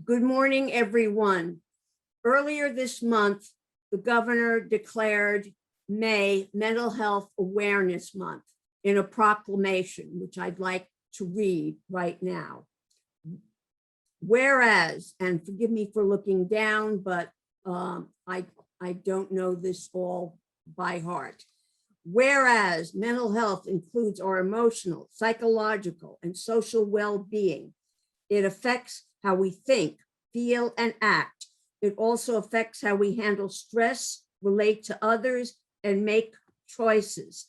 Good morning, everyone. Earlier this month, the governor declared May Mental Health Awareness Month in a proclamation, which I'd like to read right now. Whereas, and forgive me for looking down, but I don't know this all by heart. Whereas mental health includes our emotional, psychological, and social well-being. It affects how we think, feel, and act. It also affects how we handle stress, relate to others, and make choices.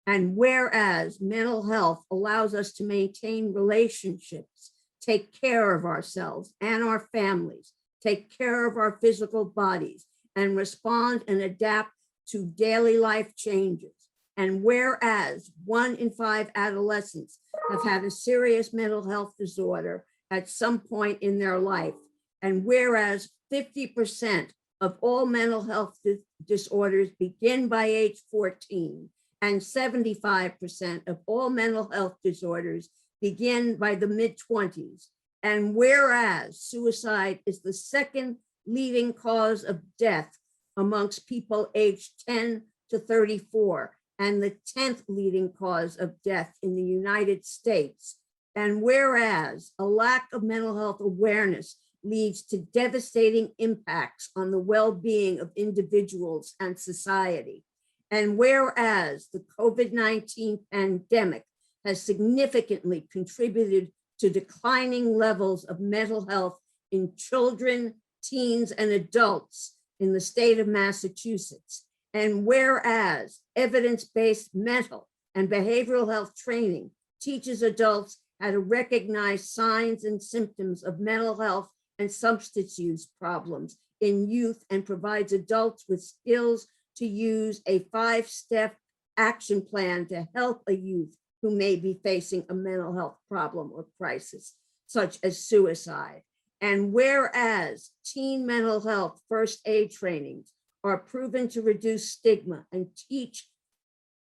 And whereas mental health allows us to maintain relationships, take care of ourselves and our families, take care of our physical bodies, and respond and adapt to daily life changes. And whereas 1 in 5 adolescents have had a serious mental health disorder at some point in their life, and whereas 50% of all mental health disorders begin by age 14, and 75% of all mental health disorders begin by the mid-20s, and whereas suicide is the second leading cause of death amongst people aged 10 to 34, and the 10th leading cause of death in the United States. And whereas a lack of mental health awareness leads to devastating impacts on the well-being of individuals and society. And whereas the COVID-19 pandemic has significantly contributed to declining levels of mental health in children, teens, and adults in the state of Massachusetts. And whereas evidence-based mental and behavioral health training teaches adults how to recognize signs and symptoms of mental health and substance use problems in youth and provides adults with skills to use a 5-step action plan to help a youth who may be facing a mental health problem or crisis, such as suicide. And whereas teen mental health first aid trainings are proven to reduce stigma and teach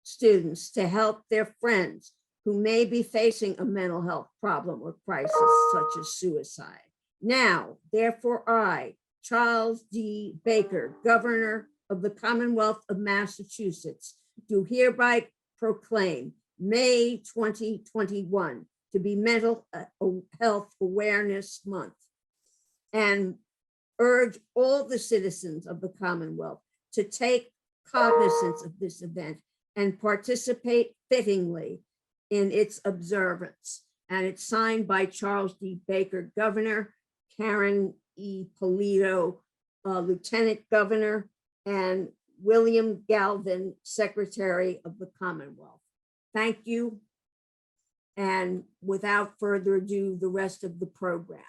students to help their friends who may be facing a mental health problem or crisis, such as suicide. Now, therefore, I, Charles D. Baker, Governor of the Commonwealth of Massachusetts, do hereby proclaim May 2021 to be Mental Health Awareness Month, and urge all the citizens of the Commonwealth to take cognizance of this event and participate fittingly in its observance. And it's signed by Charles D. Baker, Governor, Karen E. Polito, Lieutenant Governor, and William Galvin, Secretary of the Commonwealth. Thank you. And without further ado, the rest of the program.